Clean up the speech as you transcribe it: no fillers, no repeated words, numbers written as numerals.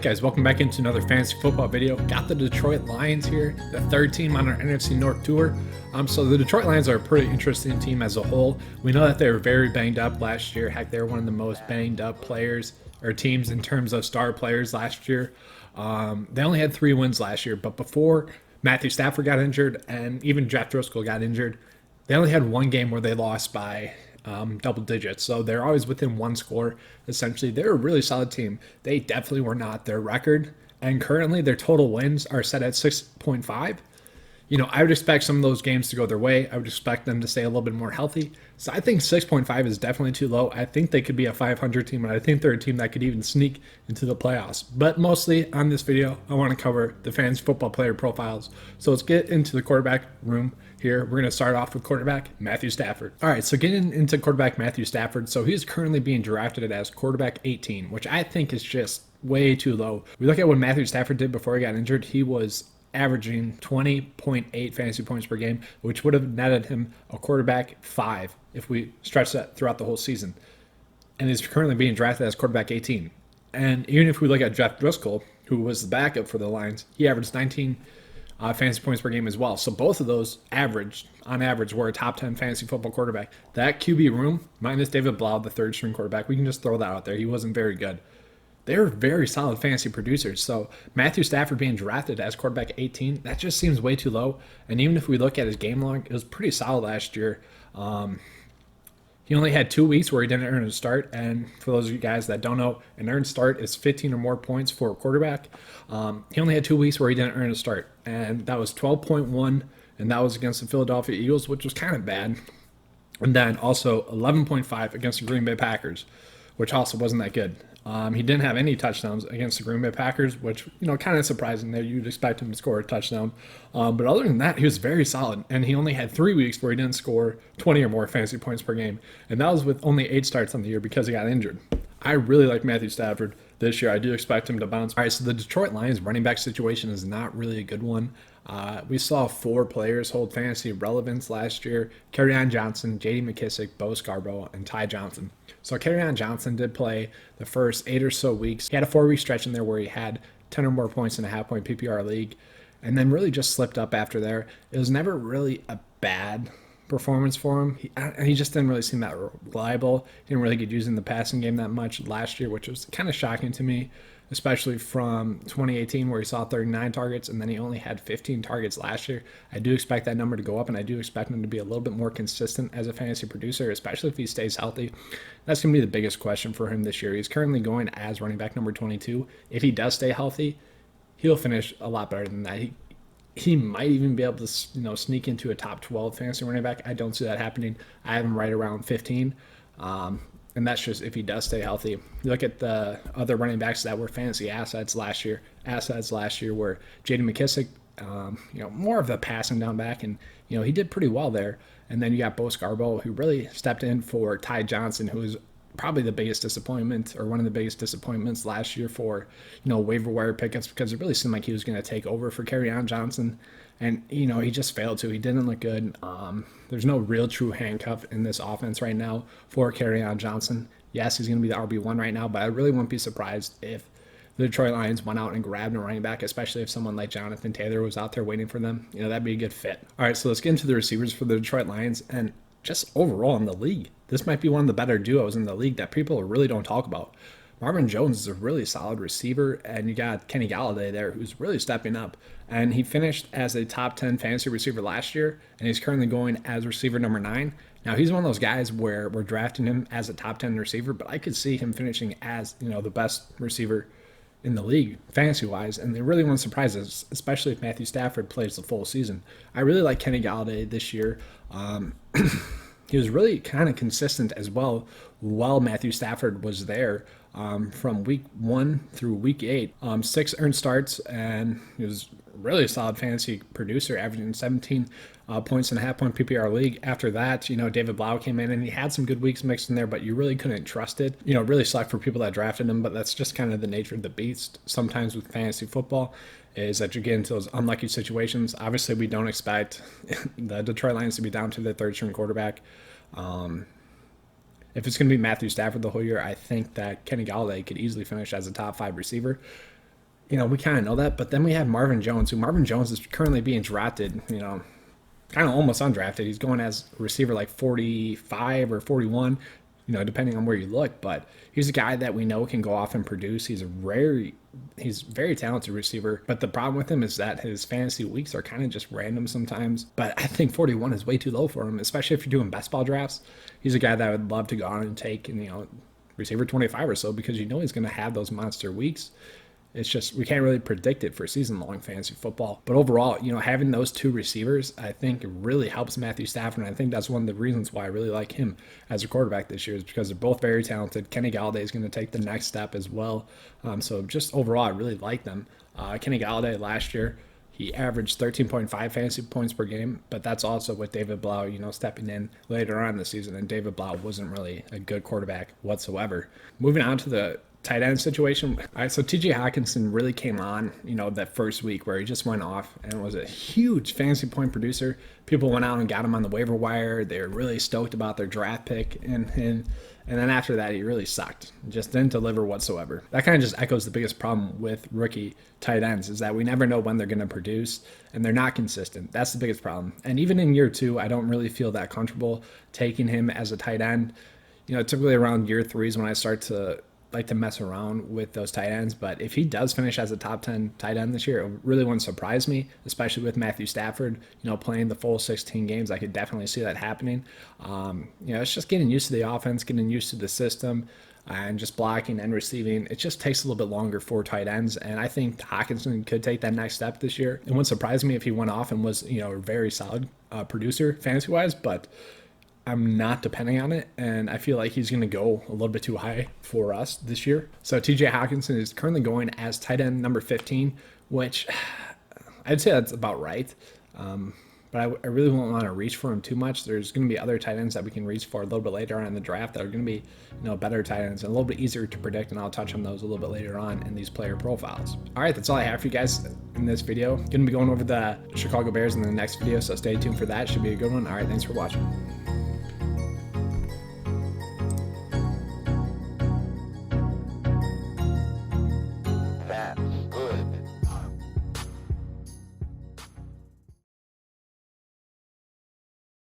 Alright guys, welcome back into another fantasy football video. Got the Detroit Lions here, the third team on our NFC North tour. So the Detroit Lions are a pretty interesting team as a whole. We know that they were very banged up last year. Heck, they were one of the most banged up players or teams in terms of star players last year. They only had 3 wins last year, but before Matthew Stafford got injured and even Jeff Driscoll got injured, they only had one game where they lost by double digits. So they're always within one score. Essentially, they're a really solid team. They definitely were not their record. And currently their total wins are set at 6.5. I would expect some of those games to go their way. I would expect them to stay a little bit more healthy. So I think 6.5 is definitely too low. I think they could be a 500 team, and I think they're a team that could even sneak into the playoffs. But mostly on this video, I want to cover the fantasy football player profiles. So let's get into the quarterback room here. We're going to start off with quarterback Matthew Stafford. All right, so getting into quarterback Matthew Stafford. So he's currently being drafted as quarterback 18, which I think is just way too low. We look at what Matthew Stafford did before he got injured. He was averaging 20.8 fantasy points per game, which would have netted him a quarterback 5 if we stretch that throughout the whole season. And he's currently being drafted as quarterback 18. And even if we look at Jeff Driscoll, who was the backup for the Lions, he averaged 19 fantasy points per game as well. So both of those on average, were a top 10 fantasy football quarterback. That QB room, minus David Blau, the third string quarterback, we can just throw that out there. He wasn't very good. They're very solid fantasy producers. So Matthew Stafford being drafted as quarterback 18, that just seems way too low. And even if we look at his game log, it was pretty solid last year. He only had 2 weeks where he didn't earn a start. And for those of you guys that don't know, an earned start is 15 or more points for a quarterback. He only had 2 weeks where he didn't earn a start. And that was 12.1, and that was against the Philadelphia Eagles, which was kind of bad. And then also 11.5 against the Green Bay Packers, which also wasn't that good. He didn't have any touchdowns against the Green Bay Packers, which, kind of surprising that you'd expect him to score a touchdown. But other than that, he was very solid. And he only had 3 weeks where he didn't score 20 or more fantasy points per game. And that was with only 8 starts on the year because he got injured. I really like Matthew Stafford this year. I do expect him to bounce. All right, so the Detroit Lions running back situation is not really a good one. We saw 4 players hold fantasy relevance last year: Kerryon Johnson, J.D. McKissic, Bo Scarborough, and Ty Johnson. So Kerryon Johnson did play the first 8 or so weeks. He had a 4-week stretch in there where he had 10 or more points in a half-point PPR league, and then really just slipped up after there. It was never really a bad performance for him. He just didn't really seem that reliable. He didn't really get used in the passing game that much last year, which was kind of shocking to me, especially from 2018 where he saw 39 targets and then he only had 15 targets last year. I do expect that number to go up, and I do expect him to be a little bit more consistent as a fantasy producer, especially if he stays healthy. That's going to be the biggest question for him this year. He's currently going as running back number 22. If he does stay healthy, he'll finish a lot better than that. He might even be able to, sneak into a top 12 fantasy running back. I don't see that happening. I have him right around 15. And that's just if he does stay healthy. You look at the other running backs that were fantasy assets last year. Assets last year were J.D. McKissic, more of the passing down back, and he did pretty well there. And then you got Bo Scarborough, who really stepped in for Ty Johnson, who was probably the biggest disappointment, or one of the biggest disappointments last year for waiver wire pickups, because it really seemed like he was going to take over for Kerryon Johnson. And, he just failed to. He didn't look good. There's no real true handcuff in this offense right now for Kerryon Johnson. Yes, he's going to be the RB1 right now, but I really wouldn't be surprised if the Detroit Lions went out and grabbed a running back, especially if someone like Jonathan Taylor was out there waiting for them. That'd be a good fit. All right, so let's get into the receivers for the Detroit Lions. And just overall in the league, this might be one of the better duos in the league that people really don't talk about. Marvin Jones is a really solid receiver, and you got Kenny Galladay there, who's really stepping up. And he finished as a top 10 fantasy receiver last year, and he's currently going as receiver number 9. Now, he's one of those guys where we're drafting him as a top 10 receiver, but I could see him finishing as, the best receiver in the league, fantasy-wise, and they really won't surprise us, especially if Matthew Stafford plays the full season. I really like Kenny Galladay this year. He was really kind of consistent as well while Matthew Stafford was there. From week 1 through week 8, 6 earned starts, and he was really a solid fantasy producer, averaging 17 points in a half-point PPR league. After that, David Blau came in, and he had some good weeks mixed in there, but you really couldn't trust it. It really sucked for people that drafted him, but that's just kind of the nature of the beast sometimes with fantasy football, is that you get into those unlucky situations. Obviously, we don't expect the Detroit Lions to be down to their third-string quarterback. If it's going to be Matthew Stafford the whole year, I think that Kenny Galladay could easily finish as a top 5 receiver. we kind of know that. But then we have Marvin Jones, who Marvin Jones is currently being drafted, kind of almost undrafted. He's going as a receiver like 45 or 41, depending on where you look. But he's a guy that we know can go off and produce. He's very talented receiver. But the problem with him is that his fantasy weeks are kind of just random sometimes. But I think 41 is way too low for him, especially if you're doing best ball drafts. He's a guy that I would love to go on and take, and receiver 25 or so, because he's going to have those monster weeks. It's just we can't really predict it for season-long fantasy football. But overall, having those two receivers, I think really helps Matthew Stafford. And I think that's one of the reasons why I really like him as a quarterback this year, is because they're both very talented. Kenny Galladay is going to take the next step as well. So just overall, I really like them. Kenny Galladay last year, he averaged 13.5 fantasy points per game, but that's also with David Blau, stepping in later on in the season. And David Blau wasn't really a good quarterback whatsoever. Moving on to the tight end situation. All right, so TJ Hockenson really came on, that first week where he just went off and was a huge fantasy point producer. People went out and got him on the waiver wire. They were really stoked about their draft pick, and then after that, he really sucked. Just didn't deliver whatsoever. That kind of just echoes the biggest problem with rookie tight ends, is that we never know when they're going to produce, and they're not consistent. That's the biggest problem. And even in year 2, I don't really feel that comfortable taking him as a tight end. Typically around year 3 is when I start to like to mess around with those tight ends. But if he does finish as a top 10 tight end this year, it really wouldn't surprise me, especially with Matthew Stafford, playing the full 16 games. I could definitely see that happening. It's just getting used to the offense, getting used to the system, and just blocking and receiving. It just takes a little bit longer for tight ends. And I think Hockenson could take that next step this year. It wouldn't surprise me if he went off and was, a very solid producer fantasy-wise, but I'm not depending on it, and I feel like he's going to go a little bit too high for us this year. So TJ Hockenson is currently going as tight end number 15, which I'd say that's about right. But I really won't want to reach for him too much. There's going to be other tight ends that we can reach for a little bit later on in the draft that are going to be, better tight ends and a little bit easier to predict, and I'll touch on those a little bit later on in these player profiles. All right, that's all I have for you guys in this video. Going to be going over the Chicago Bears in the next video, so stay tuned for that. Should be a good one. All right, thanks for watching.